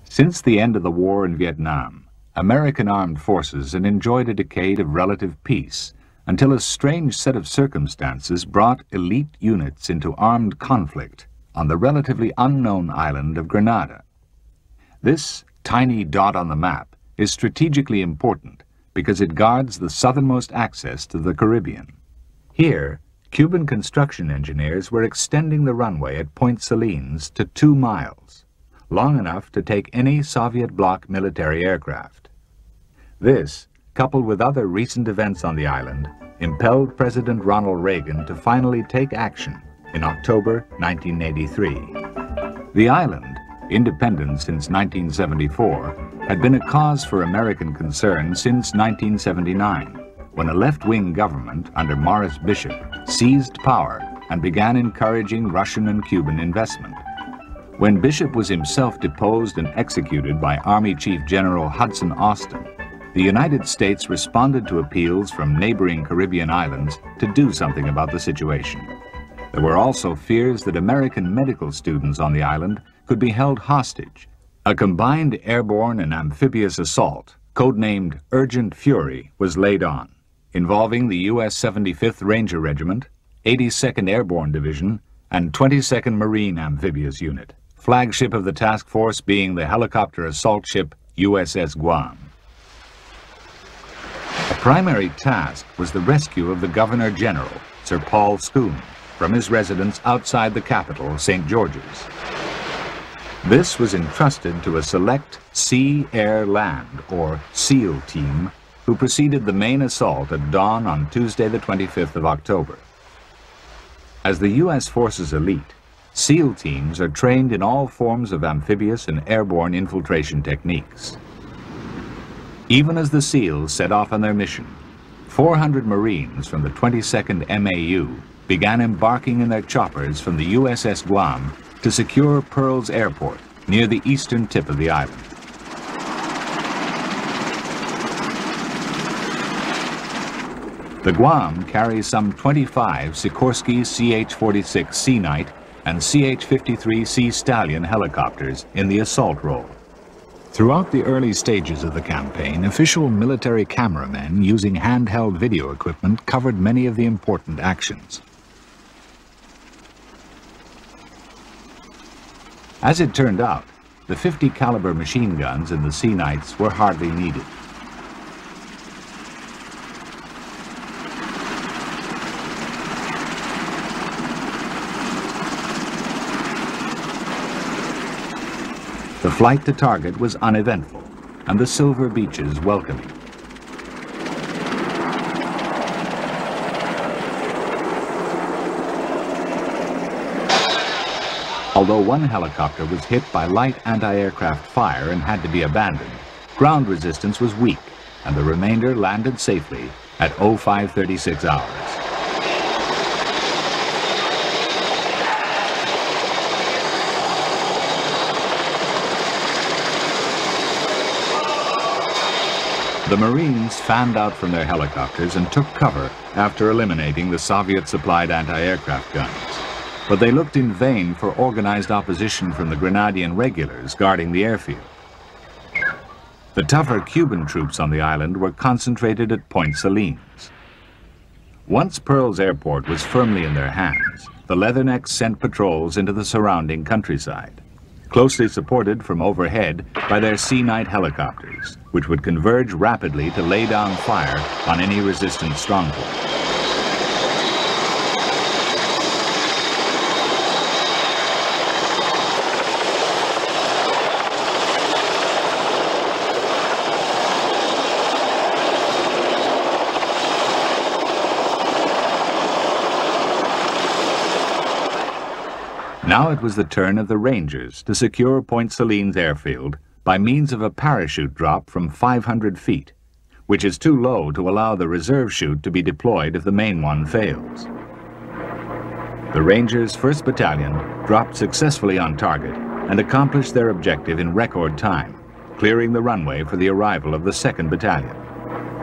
Since the end of the war in Vietnam, American armed forces had enjoyed a decade of relative peace until a strange set of circumstances brought elite units into armed conflict on the relatively unknown island of Grenada. This tiny dot on the map is strategically important because it guards the southernmost access to the Caribbean. Here, Cuban construction engineers were extending the runway at Point Salines to 2 miles, long enough to take any Soviet bloc military aircraft. This, coupled with other recent events on the island, impelled President Ronald Reagan to finally take action in October 1983. The island, independent since 1974, had been a cause for American concern since 1979, when a left-wing government under Morris Bishop seized power and began encouraging Russian and Cuban investment. When Bishop was himself deposed and executed by Army Chief General Hudson Austin, the United States responded to appeals from neighboring Caribbean islands to do something about the situation. There were also fears that American medical students on the island could be held hostage. A combined airborne and amphibious assault, codenamed Urgent Fury, was laid on, involving the U.S. 75th Ranger Regiment, 82nd Airborne Division, and 22nd Marine Amphibious Unit, flagship of the task force being the helicopter assault ship USS Guam. A primary task was the rescue of the Governor General, Sir Paul Scoon, from his residence outside the capital, St. George's. This was entrusted to a select Sea, Air, Land, or SEAL team, who preceded the main assault at dawn on Tuesday the 25th of October. As the U.S. Forces elite, SEAL teams are trained in all forms of amphibious and airborne infiltration techniques. Even as the SEALs set off on their mission, 400 Marines from the 22nd MAU began embarking in their choppers from the USS Guam to secure Pearls Airport near the eastern tip of the island. The Guam carries some 25 Sikorsky CH-46 Sea Knight and CH-53 Sea Stallion helicopters in the assault role. Throughout the early stages of the campaign, official military cameramen using handheld video equipment covered many of the important actions. As it turned out, the 50 caliber machine guns in the Sea Knights were hardly needed. The flight to target was uneventful, and the silver beaches welcoming. Although one helicopter was hit by light anti-aircraft fire and had to be abandoned, ground resistance was weak, and the remainder landed safely at 0536 hours. The Marines fanned out from their helicopters and took cover after eliminating the Soviet-supplied anti-aircraft guns. But they looked in vain for organized opposition from the Grenadian regulars guarding the airfield. The tougher Cuban troops on the island were concentrated at Point Salines. Once Pearls Airport was firmly in their hands, the Leathernecks sent patrols into the surrounding countryside, closely supported from overhead by their Sea Knight helicopters, which would converge rapidly to lay down fire on any resistant stronghold. Now it was the turn of the Rangers to secure Point Salines airfield by means of a parachute drop from 500 feet, which is too low to allow the reserve chute to be deployed if the main one fails. The Rangers' 1st Battalion dropped successfully on target and accomplished their objective in record time, clearing the runway for the arrival of the 2nd Battalion.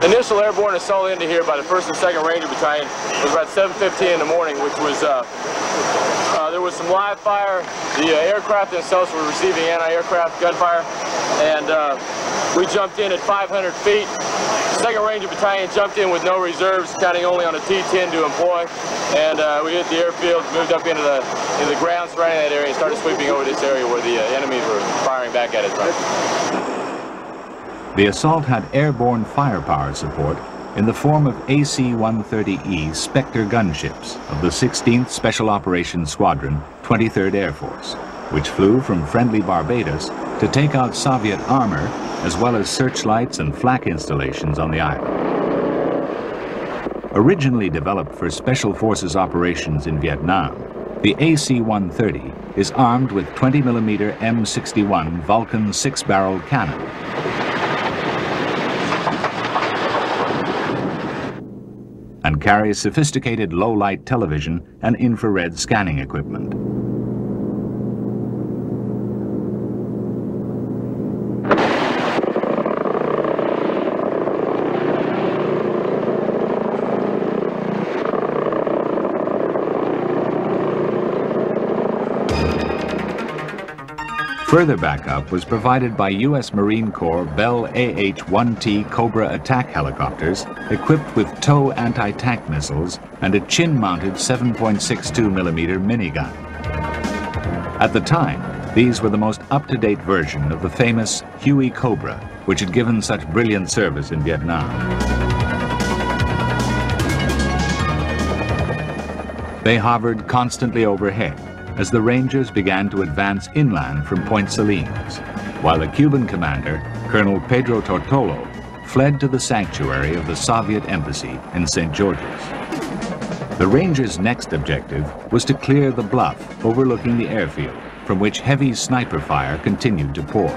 Initial airborne assault into here by the 1st and 2nd Ranger Battalion was about 7:15 in the morning, which was there there was some live fire. The aircraft themselves were receiving anti-aircraft gunfire, and we jumped in at 500 feet. Second Ranger Battalion jumped in with no reserves, counting only on a T-10 to employ, and we hit the airfield, moved up into the ground surrounding that area, and started sweeping over this area where the enemies were firing back at us. The assault had airborne firepower support in the form of AC-130E Spectre gunships of the 16th Special Operations Squadron, 23rd Air Force, which flew from friendly Barbados to take out Soviet armor, as well as searchlights and flak installations on the island. Originally developed for Special Forces operations in Vietnam, the AC-130 is armed with 20mm M61 Vulcan 6-barreled cannon. And carries sophisticated low-light television and infrared scanning equipment. Further backup was provided by U.S. Marine Corps Bell AH-1T Cobra attack helicopters equipped with TOW anti-tank missiles and a chin-mounted 7.62mm minigun. At the time, these were the most up-to-date version of the famous Huey Cobra, which had given such brilliant service in Vietnam. They hovered constantly overhead as the Rangers began to advance inland from Point Salines, while the Cuban commander, Colonel Pedro Tortolo, fled to the sanctuary of the Soviet embassy in St. George's. The Rangers' next objective was to clear the bluff overlooking the airfield, from which heavy sniper fire continued to pour.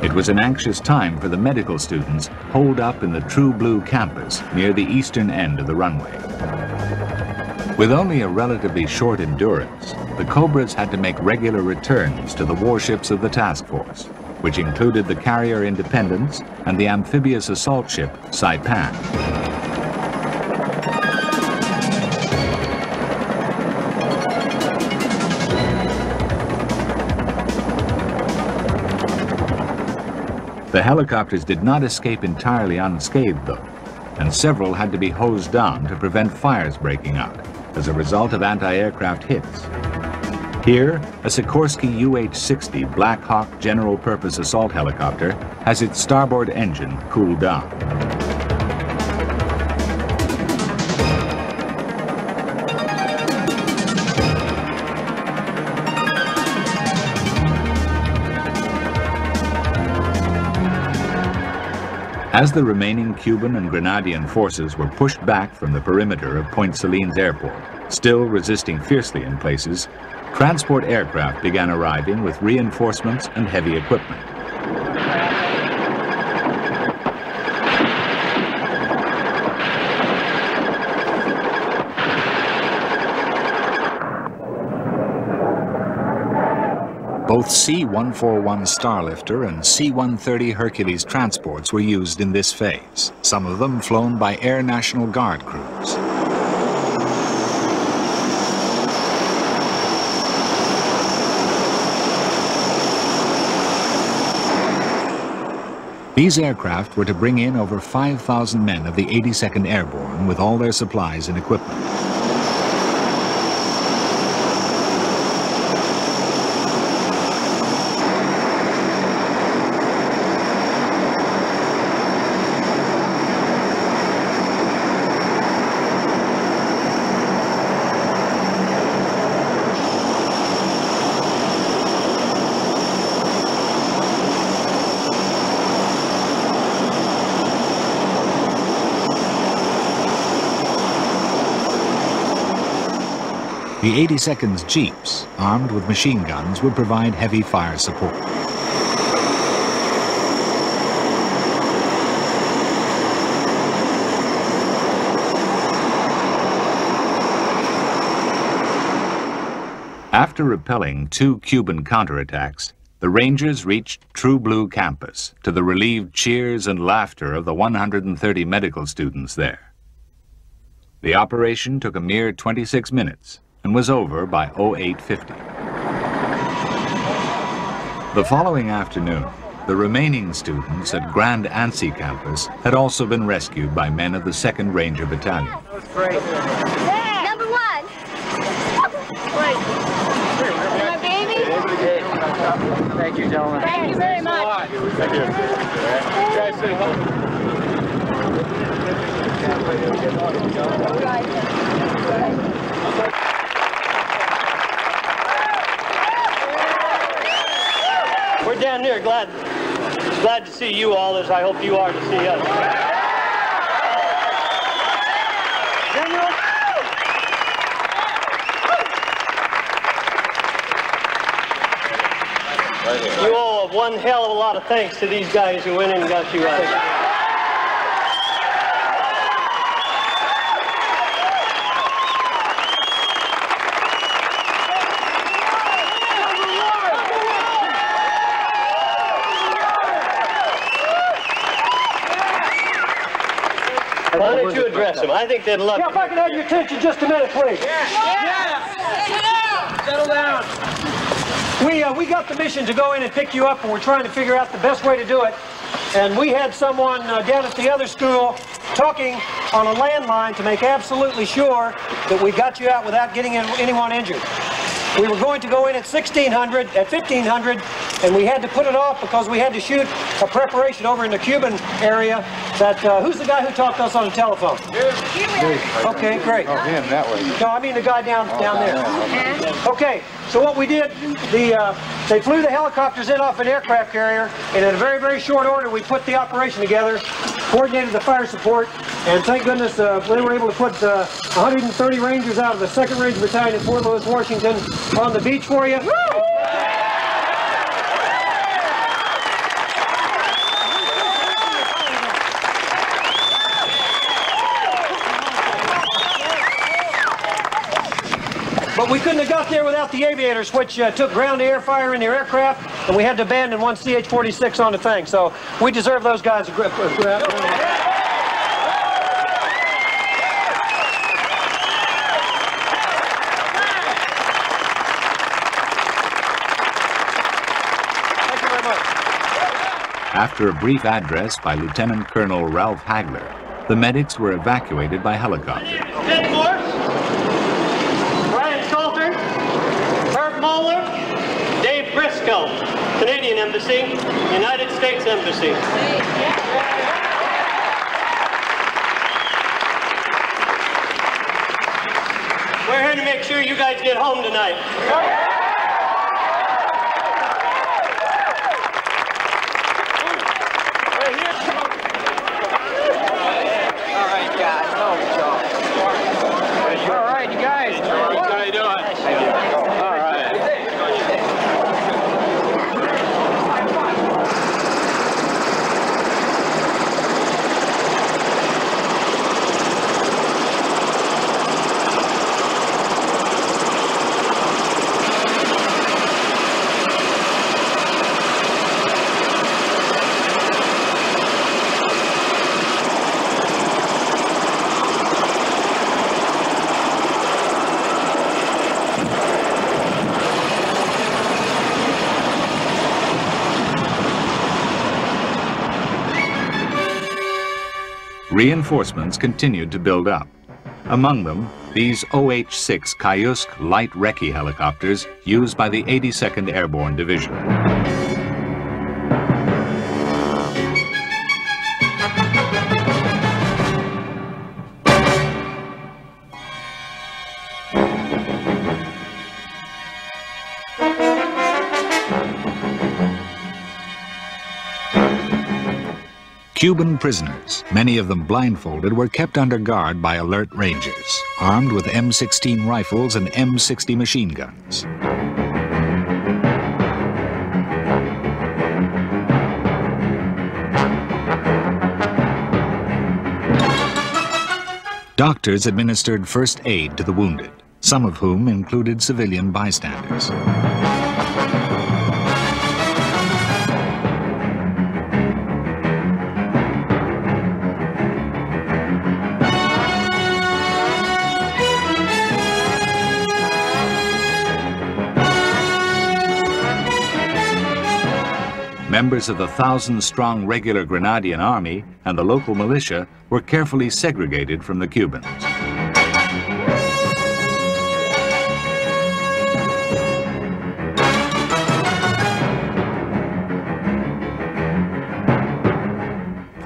It was an anxious time for the medical students holed up in the True Blue campus near the eastern end of the runway. With only a relatively short endurance, the Cobras had to make regular returns to the warships of the task force, which included the carrier Independence and the amphibious assault ship Saipan. The helicopters did not escape entirely unscathed, though, and several had to be hosed down to prevent fires breaking out as a result of anti-aircraft hits. Here, a Sikorsky UH-60 Black Hawk general-purpose assault helicopter has its starboard engine cooled down. As the remaining Cuban and Grenadian forces were pushed back from the perimeter of Point Salines Airport, still resisting fiercely in places, transport aircraft began arriving with reinforcements and heavy equipment. Both C-141 Starlifter and C-130 Hercules transports were used in this phase, some of them flown by Air National Guard crews. These aircraft were to bring in over 5,000 men of the 82nd Airborne with all their supplies and equipment. The 82nd's Jeeps, armed with machine guns, would provide heavy fire support. After repelling 2 Cuban counterattacks, the Rangers reached True Blue campus to the relieved cheers and laughter of the 130 medical students there. The operation took a mere 26 minutes and was over by 0850. The following afternoon, the remaining students at Grand Anse campus had also been rescued by men of the 2nd Ranger Battalion. That was great. Yeah. Number 1. Wait. My baby. Thank you, gentlemen. Thank you very much. Thank you. Guys, say hello. We're down here glad to see you all, as I hope you are to see us. General? You owe one hell of a lot of thanks to these guys who went in and got you out. Why don't you address them? I think they'd love Yeah, if I could have your attention just a minute, please. Settle down. We got the mission to go in and pick you up, and we're trying to figure out the best way to do it. And we had someone down at the other school talking on a landline to make absolutely sure that we got you out without getting anyone injured. We were going to go in at 1500, and we had to put it off because we had to shoot a preparation over in the Cuban area. That who's the guy who talked to us on the telephone? Okay, great. Oh, him, that way. No, I mean the guy down there. Okay, so what we did, they flew the helicopters in off an aircraft carrier, and in a very, very short order, we put the operation together, coordinated the fire support, and thank goodness they were able to put 130 Rangers out of the 2nd Ranger Battalion in Fort Lewis, Washington, on the beach for you. But we couldn't have got there without the aviators, which took ground-to-air fire in their aircraft, and we had to abandon one CH-46 on the thing. So we deserve those guys a grip. After a brief address by Lieutenant Colonel Ralph Hagler, the medics were evacuated by helicopter. Ted Morse, Brian Salter, Herb Moeller, Dave Briscoe, Canadian Embassy, United States Embassy. We're here to make sure you guys get home tonight. Reinforcements continued to build up. Among them, these OH-6 Kayusk light recce helicopters used by the 82nd Airborne Division. Cuban prisoners, many of them blindfolded, were kept under guard by alert Rangers, armed with M16 rifles and M60 machine guns. Doctors administered first aid to the wounded, some of whom included civilian bystanders. Members of the 1,000-strong regular Grenadian army and the local militia were carefully segregated from the Cubans.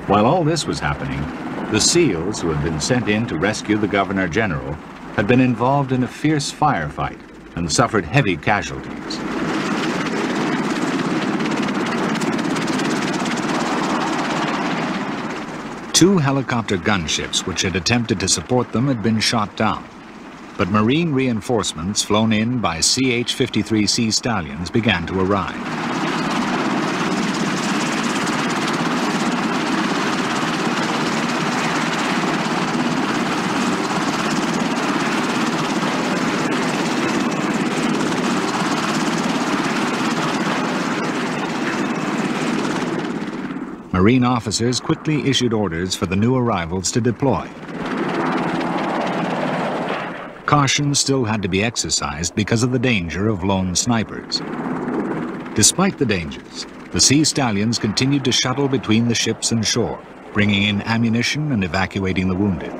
While all this was happening, the SEALs, who had been sent in to rescue the Governor General, had been involved in a fierce firefight and suffered heavy casualties. Two helicopter gunships which had attempted to support them had been shot down, but Marine reinforcements flown in by CH-53 Sea Stallions began to arrive. Marine officers quickly issued orders for the new arrivals to deploy. Caution still had to be exercised because of the danger of lone snipers. Despite the dangers, the Sea Stallions continued to shuttle between the ships and shore, bringing in ammunition and evacuating the wounded.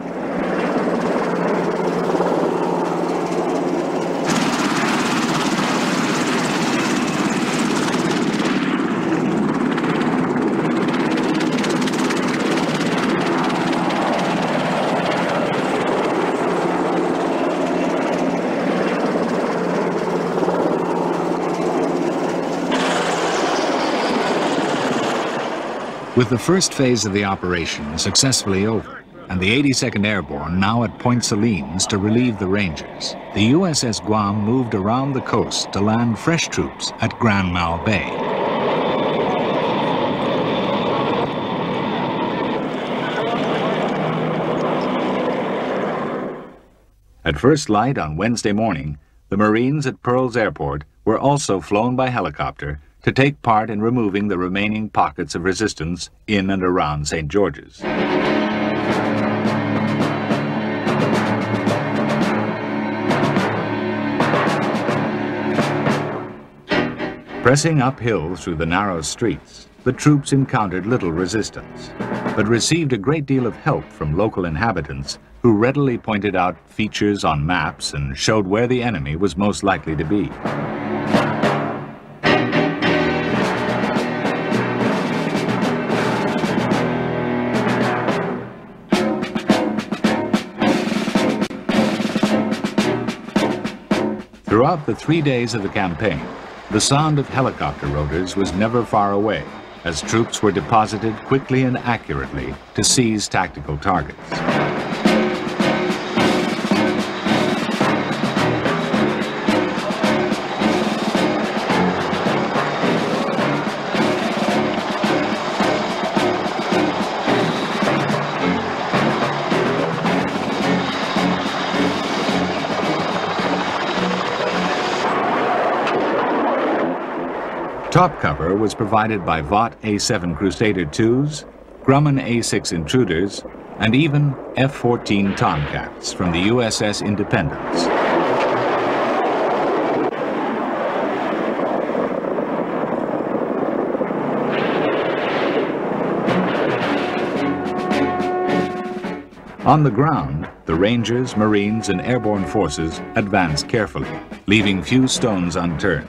With the first phase of the operation successfully over, and the 82nd Airborne now at Point Salines to relieve the Rangers, the USS Guam moved around the coast to land fresh troops at Grand Mal Bay. At first light on Wednesday morning, the Marines at Pearls Airport were also flown by helicopter to take part in removing the remaining pockets of resistance in and around St. George's. Pressing uphill through the narrow streets, the troops encountered little resistance, but received a great deal of help from local inhabitants who readily pointed out features on maps and showed where the enemy was most likely to be. Throughout the 3 days of the campaign, the sound of helicopter rotors was never far away, as troops were deposited quickly and accurately to seize tactical targets. Top cover was provided by Vought A-7 Crusader IIs, Grumman A-6 Intruders, and even F-14 Tomcats from the USS Independence. On the ground, the Rangers, Marines, and airborne forces advanced carefully, leaving few stones unturned.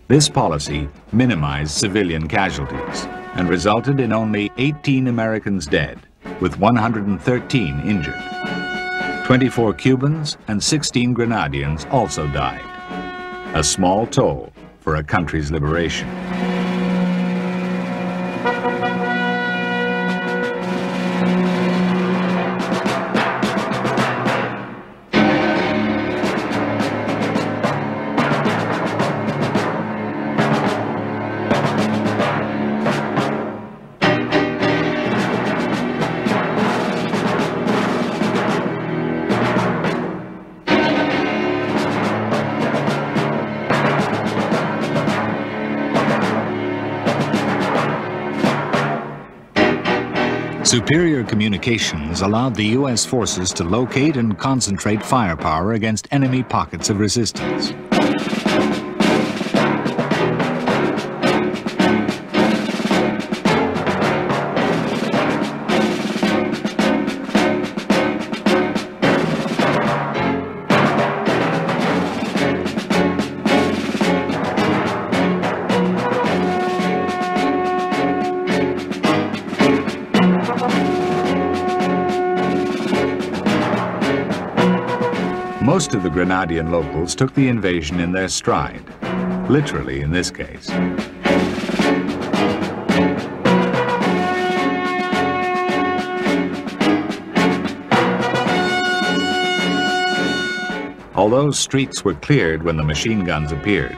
This policy minimized civilian casualties and resulted in only 18 Americans dead, with 113 injured. 24 Cubans and 16 Grenadians also died, a small toll for a country's liberation. Superior communications allowed the U.S. forces to locate and concentrate firepower against enemy pockets of resistance. Most of the Grenadian locals took the invasion in their stride, literally in this case. Although streets were cleared when the machine guns appeared,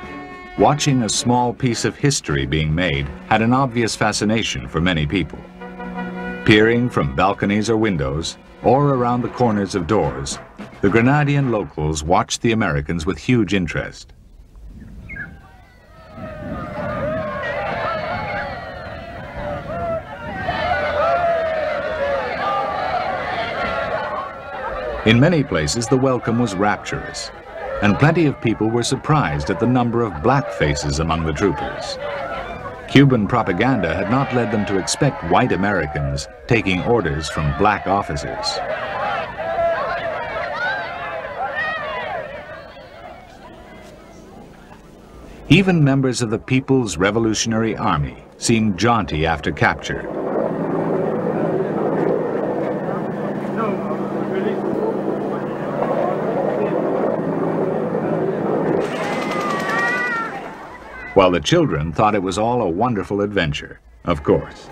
watching a small piece of history being made had an obvious fascination for many people. Peering from balconies or windows, or around the corners of doors, the Grenadian locals watched the Americans with huge interest. In many places, the welcome was rapturous, and plenty of people were surprised at the number of black faces among the troopers. Cuban propaganda had not led them to expect white Americans taking orders from black officers. Even members of the People's Revolutionary Army seemed jaunty after capture. While the children thought it was all a wonderful adventure, of course.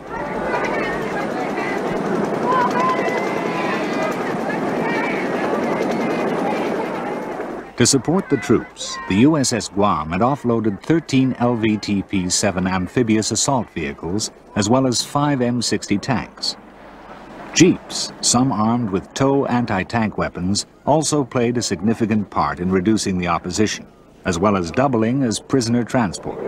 To support the troops, the USS Guam had offloaded 13 LVTP-7 amphibious assault vehicles, as well as 5 M60 tanks. Jeeps, some armed with tow anti-tank weapons, also played a significant part in reducing the opposition, as well as doubling as prisoner transport.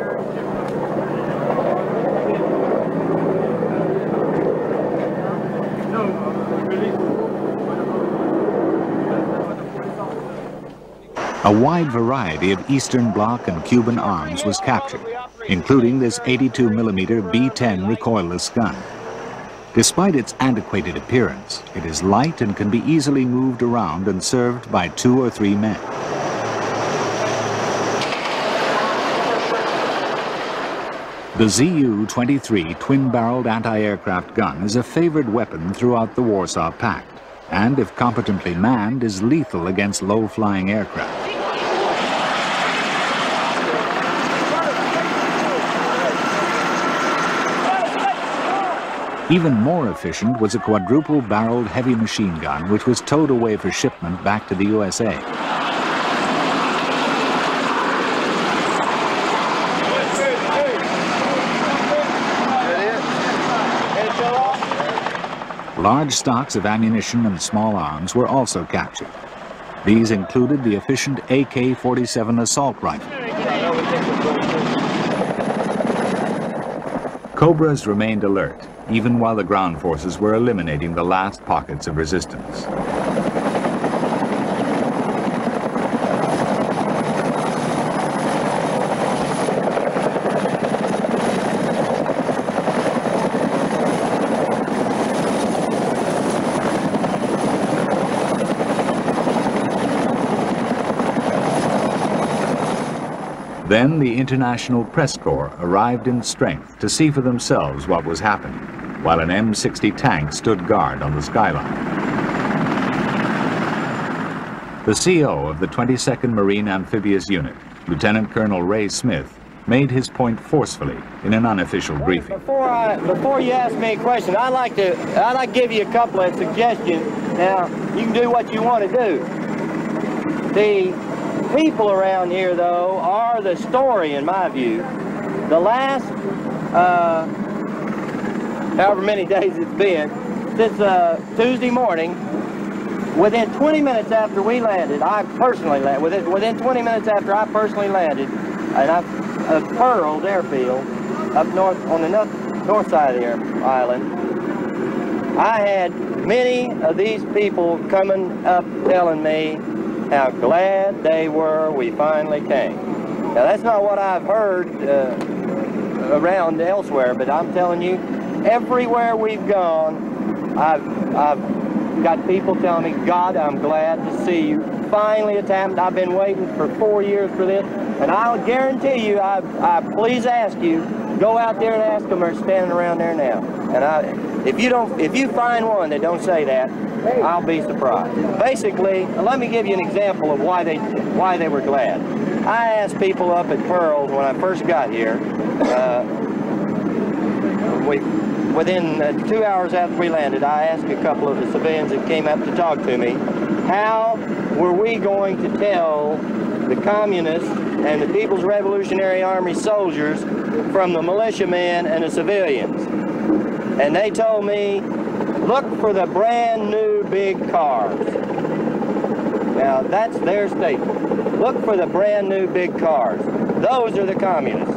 A wide variety of Eastern Bloc and Cuban arms was captured, including this 82mm B-10 recoilless gun. Despite its antiquated appearance, it is light and can be easily moved around and served by 2 or 3 men. The Zu-23 twin-barreled anti-aircraft gun is a favored weapon throughout the Warsaw Pact, and if competently manned, is lethal against low-flying aircraft. Even more efficient was a quadruple-barreled heavy machine gun, which was towed away for shipment back to the USA. Large stocks of ammunition and small arms were also captured. These included the efficient AK-47 assault rifle. Cobras remained alert, even while the ground forces were eliminating the last pockets of resistance. Then the International Press Corps arrived in strength to see for themselves what was happening, while an M60 tank stood guard on the skyline. The CO of the 22nd Marine Amphibious Unit, Lieutenant Colonel Ray Smith, made his point forcefully in an unofficial briefing. Before you ask me a question, I'd like to give you a couple of suggestions. Now, you can do what you want to do. The people around here, though, are the story, in my view. The last, however many days it's been, since Tuesday morning, within 20 minutes after we landed, I personally landed, within 20 minutes after I personally landed, and I've Pearl Airfield, up north, on the north side of the island, I had many of these people coming up telling me how glad they were we finally came. Now, that's not what I've heard around elsewhere, but I'm telling you, everywhere we've gone, I've got people telling me, God, I'm glad to see you. Finally, it's happened. I've been waiting for 4 years for this, and I'll guarantee you, I please ask you, go out there and ask them. They're standing around there now. And If you find one that don't say that, I'll be surprised. Basically, let me give you an example of why they were glad. I asked people up at Pearl when I first got here, within 2 hours after we landed, I asked a couple of the civilians that came up to talk to me, how were we going to tell the communists and the People's Revolutionary Army soldiers from the militiamen and the civilians? And they told me, look for the brand new big cars. Now, that's their statement. Look for the brand new big cars. Those are the communists.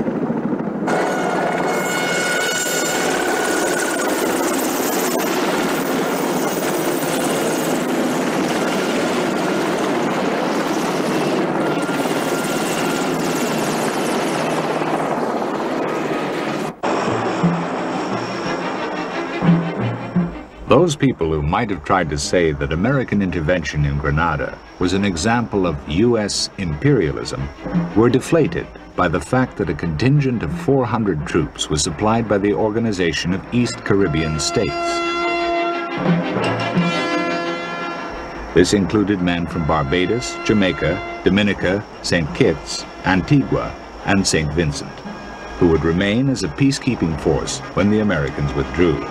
Those people who might have tried to say that American intervention in Grenada was an example of U.S. imperialism were deflated by the fact that a contingent of 400 troops was supplied by the Organization of East Caribbean States. This included men from Barbados, Jamaica, Dominica, St. Kitts, Antigua, and St. Vincent, who would remain as a peacekeeping force when the Americans withdrew.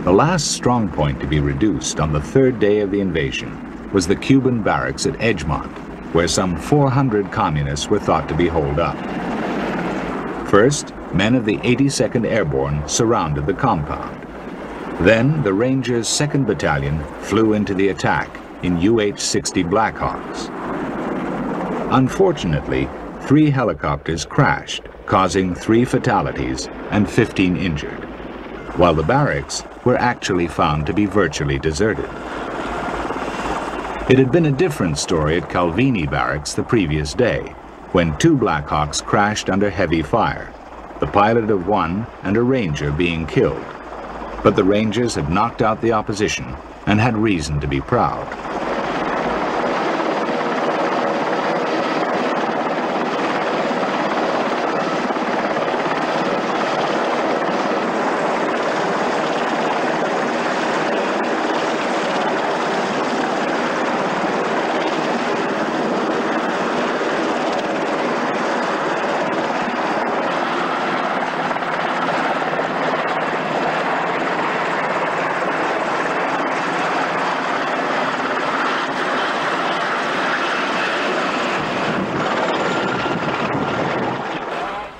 The last strong point to be reduced on the third day of the invasion was the Cuban barracks at Edgemont, where some 400 communists were thought to be holed up. First, men of the 82nd Airborne surrounded the compound. Then, the Rangers' 2nd Battalion flew into the attack in UH-60 Blackhawks. Unfortunately, 3 helicopters crashed, causing 3 fatalities and 15 injured, while the barracks were actually found to be virtually deserted. It had been a different story at Calvini Barracks the previous day, when 2 Blackhawks crashed under heavy fire, the pilot of one and a Ranger being killed. But the Rangers had knocked out the opposition and had reason to be proud.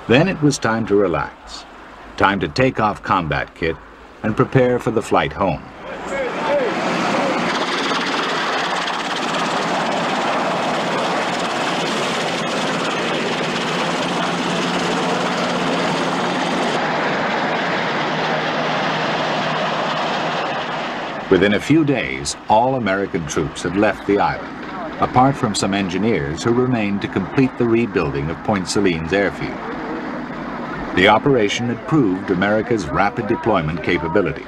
Then it was time to relax, time to take off combat kit and prepare for the flight home. Within a few days, all American troops had left the island, apart from some engineers who remained to complete the rebuilding of Point Selene's airfield. The operation had proved America's rapid deployment capability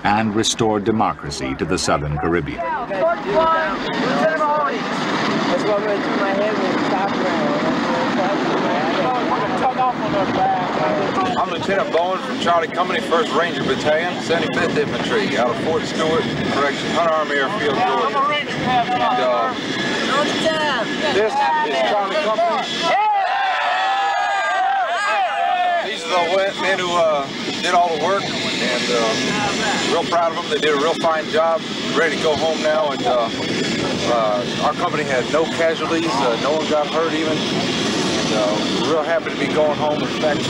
and restored democracy to the Southern Caribbean. That's what went through my head when it stopped around. I'm Lieutenant Bowen from Charlie Company, 1st Ranger Battalion, 75th Infantry, out of Fort Stewart, correction, Hunt Army Airfield, Georgia. And, this is Charlie Company. These are the men who did all the work, and real proud of them. They did a real fine job, ready to go home now, and our company had no casualties, no one got hurt even, and we're real happy to be going home. In fact,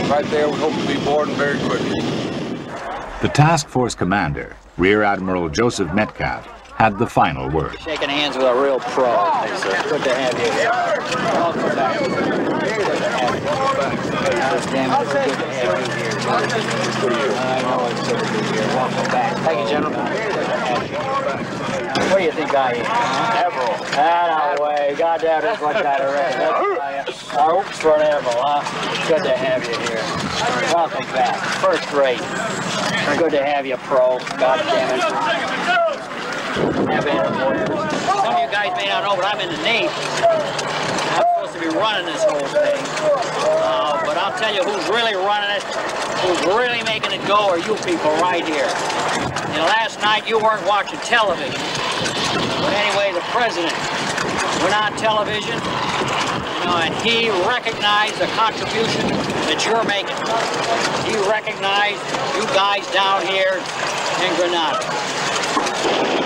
right there, we hope to be boarding very quickly. The task force commander, Rear Admiral Joseph Metcalf, had the final word. Shaking hands with a real pro. It's good to have you here. Welcome back. Good to have you. Damn it, it's good to have you here. I know it's good to be here. Welcome back. Thank you, gentlemen. What do you think I am? Everal. That way. Goddamn, that's what I reckon. Oops, for an Everal, huh? Good to have you here. Welcome back. First rate. Good to have you, pro. Goddamn it. have airports. Some of you guys may not know, but I'm in the Navy. I'm supposed to be running this whole thing. But I'll tell you who's really running it, who's really making it go are you people right here. You know, last night you weren't watching television. But anyway, the president went on television, you know, and he recognized the contribution that you're making. He recognized you guys down here in Grenada.